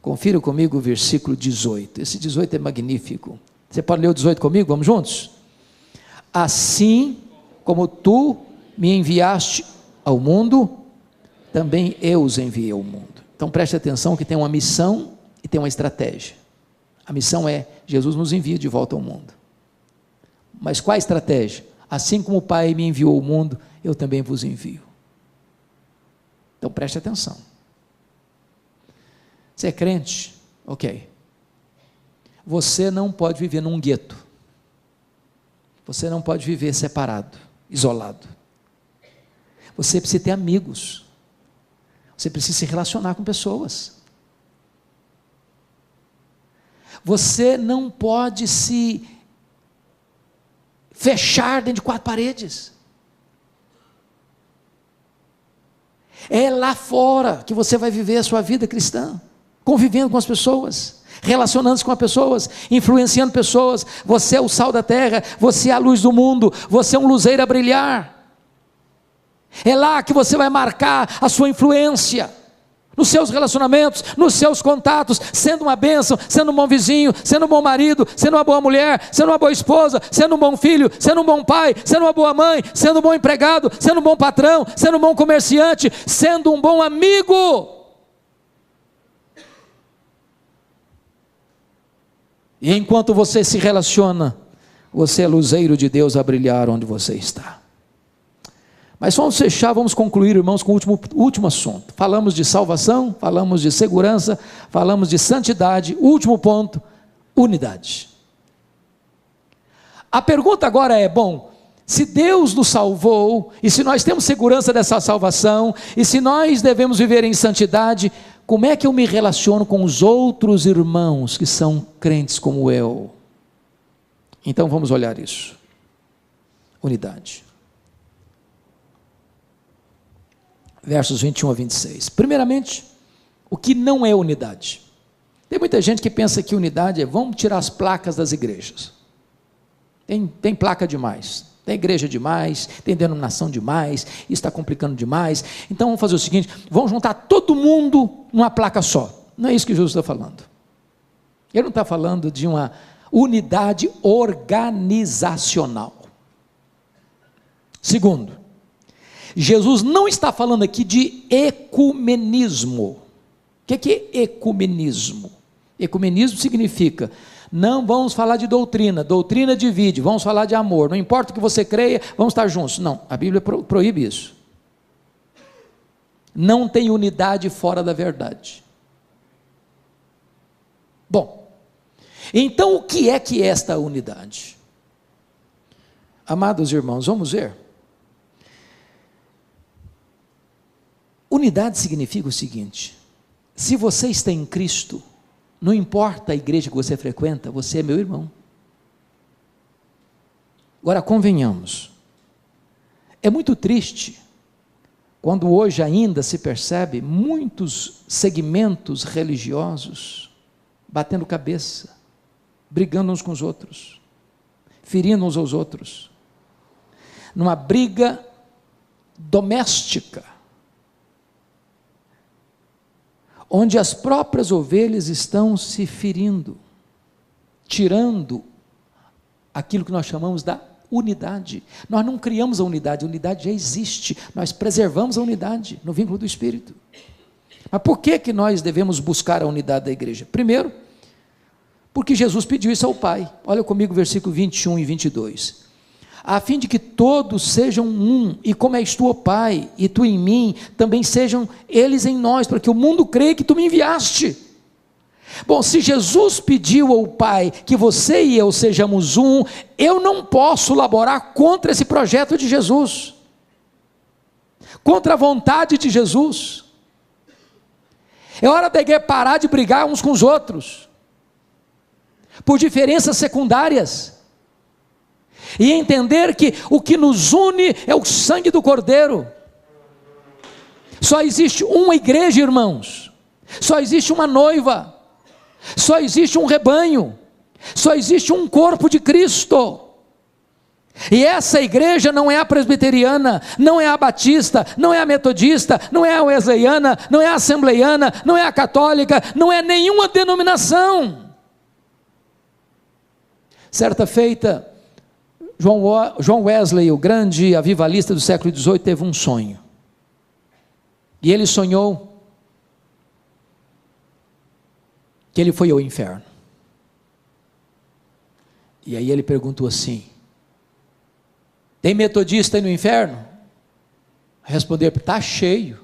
confira comigo o versículo 18, esse 18 é magnífico. Você pode ler o 18 comigo? Vamos juntos? Assim como tu me enviaste ao mundo, também eu os enviei ao mundo. Então preste atenção que tem uma missão e tem uma estratégia. A missão é, Jesus nos envia de volta ao mundo. Mas qual a estratégia? Assim como o Pai me enviou ao mundo, eu também vos envio. Então preste atenção. Você é crente? Ok. Você não pode viver num gueto. Você não pode viver separado, isolado. Você precisa ter amigos. Você precisa se relacionar com pessoas. Você não pode se fechar dentro de 4 paredes. É lá fora que você vai viver a sua vida cristã, convivendo com as pessoas, relacionando-se com as pessoas, influenciando pessoas. Você é o sal da terra, você é a luz do mundo, você é um luzeiro a brilhar. É lá que você vai marcar a sua influência, nos seus relacionamentos, nos seus contatos, sendo uma bênção, sendo um bom vizinho, sendo um bom marido, sendo uma boa mulher, sendo uma boa esposa, sendo um bom filho, sendo um bom pai, sendo uma boa mãe, sendo um bom empregado, sendo um bom patrão, sendo um bom comerciante, sendo um bom amigo. E enquanto você se relaciona, você é luzeiro de Deus a brilhar onde você está. Mas vamos fechar, vamos concluir, irmãos, com o último assunto. Falamos de salvação, falamos de segurança, falamos de santidade. Último ponto, unidade. A pergunta agora é, bom, se Deus nos salvou, e se nós temos segurança dessa salvação, e se nós devemos viver em santidade, como é que eu me relaciono com os outros irmãos que são crentes como eu? Então vamos olhar isso. Unidade. Versos 21 a 26. Primeiramente, o que não é unidade? Tem muita gente que pensa que unidade é, vamos tirar as placas das igrejas. Tem placa demais, tem igreja demais, tem denominação demais, isso está complicando demais. Então vamos fazer o seguinte, vamos juntar todo mundo numa placa só. Não é isso que Jesus está falando. Ele não está falando de uma unidade organizacional. Segundo, Jesus não está falando aqui de ecumenismo. O que é ecumenismo? Ecumenismo significa, não vamos falar de doutrina, doutrina divide, vamos falar de amor, não importa o que você creia, vamos estar juntos. Não, a Bíblia proíbe isso. Não tem unidade fora da verdade. Bom, então o que é esta unidade? Amados irmãos, vamos ver. Unidade significa o seguinte, se você está em Cristo, não importa a igreja que você frequenta, você é meu irmão. Agora convenhamos, é muito triste, quando hoje ainda se percebe muitos segmentos religiosos, batendo cabeça, brigando uns com os outros, ferindo uns aos outros, numa briga doméstica, onde as próprias ovelhas estão se ferindo, tirando aquilo que nós chamamos da unidade. Nós não criamos a unidade já existe, nós preservamos a unidade no vínculo do Espírito. Mas por que nós devemos buscar a unidade da igreja? Primeiro, Porque Jesus pediu isso ao Pai. Olha comigo versículo 21 e 22. A fim de que todos sejam um, e como és tu, ó Pai, e tu em mim, também sejam eles em nós, para que o mundo creia que tu me enviaste. Bom, se Jesus pediu ao Pai que você e eu sejamos um, eu não posso laborar contra esse projeto de Jesus, contra a vontade de Jesus. É hora da igreja parar de brigar uns com os outros, por diferenças secundárias, e entender que o que nos une é o sangue do Cordeiro. Só existe uma igreja, irmãos, só existe uma noiva, só existe um rebanho, só existe um corpo de Cristo. E essa igreja não é a presbiteriana, não é a batista, não é a metodista, não é a wesleyana, não é a assembleiana, não é a católica, não é nenhuma denominação. Certa feita, John Wesley, o grande avivalista do século XVIII, teve um sonho. E ele sonhou que ele foi ao inferno. E aí ele perguntou assim: tem metodista aí no inferno? Respondeu: está cheio.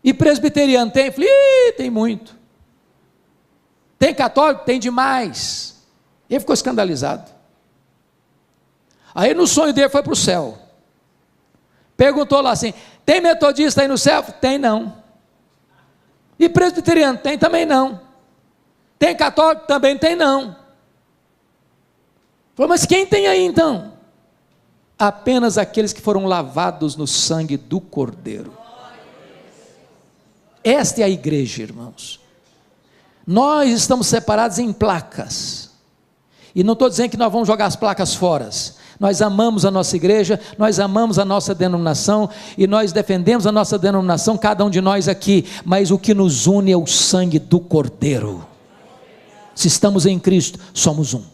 E presbiteriano tem? Falei: tem muito. Tem católico? Tem demais. Ele ficou escandalizado. Aí no sonho dele foi para o céu. Perguntou lá assim: tem metodista aí no céu? Tem não. E presbiteriano? Tem também não. Tem católico? Também tem não. Falou: mas quem tem aí então? Apenas aqueles que foram lavados no sangue do Cordeiro. Esta é a igreja, irmãos. Nós estamos separados em placas, e não estou dizendo que nós vamos jogar as placas fora. Nós amamos a nossa igreja, nós amamos a nossa denominação, e nós defendemos a nossa denominação, cada um de nós aqui, mas o que nos une é o sangue do Cordeiro. Se estamos em Cristo, somos um.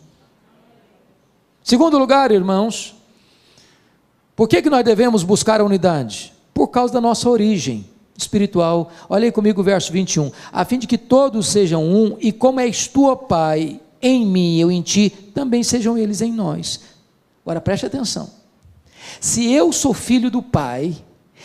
Segundo lugar, irmãos, por que nós devemos buscar a unidade? Por causa da nossa origem espiritual. Olha aí comigo o verso 21. A fim de que todos sejam um, e como és tu, ó Pai, em mim e eu em ti, também sejam eles em nós. Agora preste atenção. Se eu sou filho do Pai,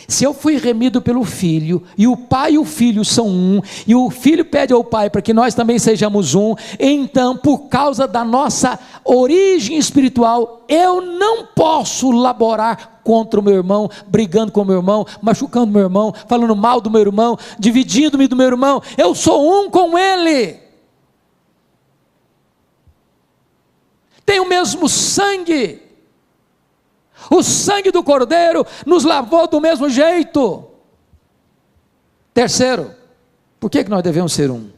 se eu fui remido pelo Filho, e o Pai e o Filho são um, e o Filho pede ao Pai para que nós também sejamos um, então, por causa da nossa origem espiritual, eu não posso laborar contra o meu irmão, brigando com o meu irmão, machucando o meu irmão, falando mal do meu irmão, dividindo-me do meu irmão. Eu sou um com ele. Tem o mesmo sangue. O sangue do Cordeiro nos lavou do mesmo jeito. Terceiro, por que nós devemos ser um?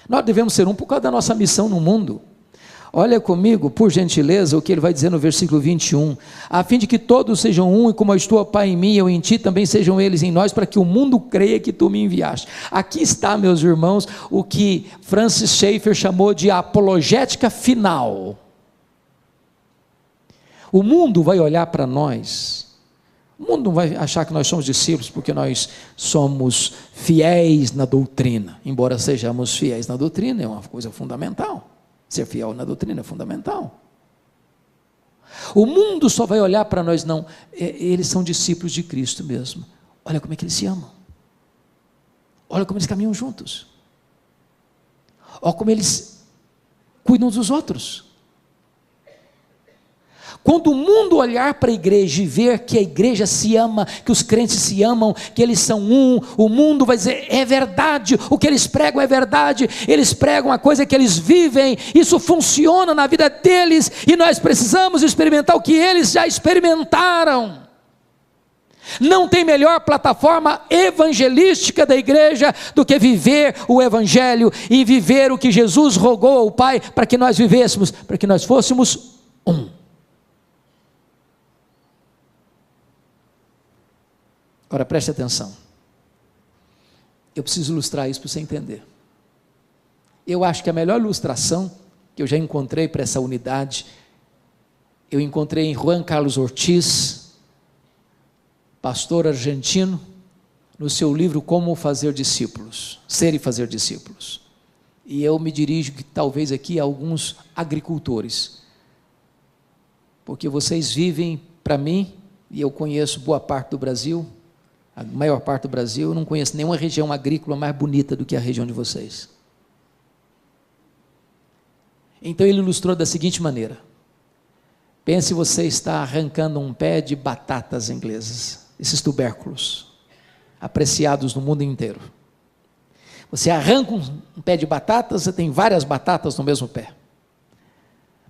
Nós devemos ser um por causa da nossa missão no mundo. Olha comigo, por gentileza, o que ele vai dizer no versículo 21. A fim de que todos sejam um, e como és tu, ó Pai, em mim e eu em ti, também sejam eles em nós, para que o mundo creia que tu me enviaste. Aqui está, meus irmãos, o que Francis Schaeffer chamou de apologética final. O mundo vai olhar para nós, o mundo não vai achar que nós somos discípulos porque nós somos fiéis na doutrina, embora sejamos fiéis na doutrina, é uma coisa fundamental, ser fiel na doutrina é fundamental. O mundo só vai olhar para nós, não, eles são discípulos de Cristo mesmo, olha como é que eles se amam, olha como eles caminham juntos, olha como eles cuidam dos outros. Quando o mundo olhar para a igreja e ver que a igreja se ama, que os crentes se amam, que eles são um, o mundo vai dizer: é verdade, o que eles pregam é verdade, eles pregam a coisa que eles vivem, isso funciona na vida deles, e nós precisamos experimentar o que eles já experimentaram. Não tem melhor plataforma evangelística da igreja do que viver o evangelho, e viver o que Jesus rogou ao Pai para que nós vivêssemos, para que nós fôssemos um. Agora preste atenção, eu preciso ilustrar isso para você entender. Eu acho que a melhor ilustração que eu já encontrei para essa unidade, eu encontrei em Juan Carlos Ortiz, pastor argentino, no seu livro Como Fazer Discípulos, Ser e Fazer Discípulos. e eu me dirijo talvez aqui a alguns agricultores, porque vocês vivem, para mim, e eu conheço boa parte do Brasil, a maior parte do Brasil, eu não conheço nenhuma região agrícola mais bonita do que a região de vocês. Então ele ilustrou da seguinte maneira: pense, você está arrancando um pé de batatas inglesas, esses tubérculos, apreciados no mundo inteiro. Você arranca um pé de batatas, você tem várias batatas no mesmo pé.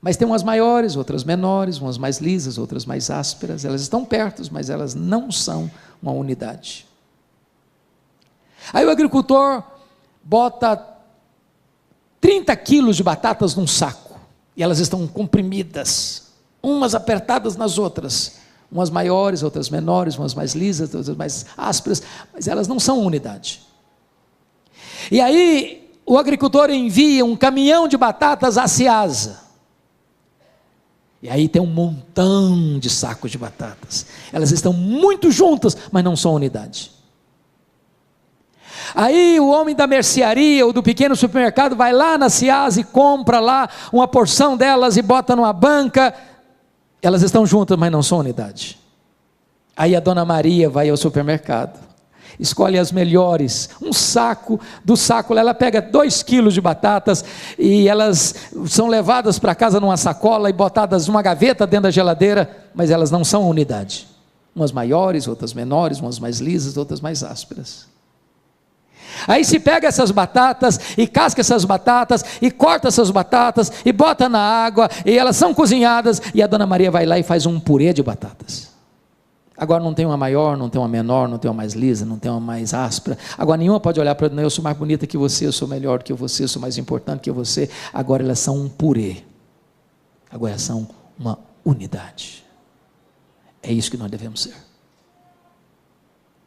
Mas tem umas maiores, outras menores, umas mais lisas, outras mais ásperas. Elas estão perto, mas elas não são uma unidade. Aí o agricultor bota 30 quilos de batatas num saco, e elas estão comprimidas, umas apertadas nas outras, umas maiores, outras menores, umas mais lisas, outras mais ásperas, mas elas não são unidade. E aí o agricultor envia um caminhão de batatas à Ceasa, e aí tem um montão de sacos de batatas, elas estão muito juntas, mas não são unidade. Aí o homem da mercearia ou do pequeno supermercado vai lá na Ceasa e compra lá uma porção delas e bota numa banca, elas estão juntas, mas não são unidade. Aí a dona Maria vai ao supermercado, escolhe as melhores, um saco, do saco ela pega 2 quilos de batatas, e elas são levadas para casa numa sacola e botadas numa gaveta dentro da geladeira, mas elas não são unidade, umas maiores, outras menores, umas mais lisas, outras mais ásperas. Aí se pega essas batatas, e casca essas batatas, e corta essas batatas, e bota na água, e elas são cozinhadas, e a dona Maria vai lá e faz um purê de batatas. Agora não tem uma maior, não tem uma menor, não tem uma mais lisa, não tem uma mais áspera. Agora nenhuma pode olhar para ela: eu sou mais bonita que você, eu sou melhor que você, eu sou mais importante que você. Agora elas são um purê. Agora elas são uma unidade. É isso que nós devemos ser.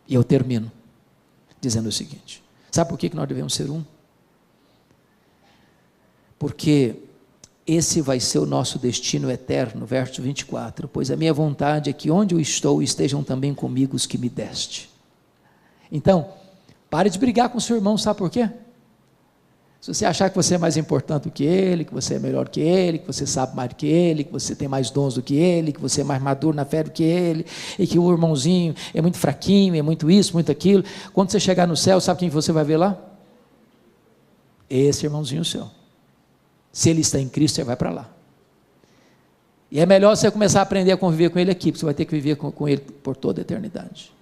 E eu termino dizendo o seguinte: sabe por que nós devemos ser um? Porque esse vai ser o nosso destino eterno, verso 24, pois a minha vontade é que onde eu estou estejam também comigo os que me deste. Então, pare de brigar com o seu irmão, sabe por quê? Se você achar que você é mais importante do que ele, que você é melhor que ele, que você sabe mais do que ele, que você tem mais dons do que ele, que você é mais maduro na fé do que ele, e que o irmãozinho é muito fraquinho, é muito isso, muito aquilo, quando você chegar no céu, sabe quem você vai ver lá? Esse irmãozinho seu. Se ele está em Cristo, você vai para lá. E é melhor você começar a aprender a conviver com ele aqui, porque você vai ter que viver com ele por toda a eternidade.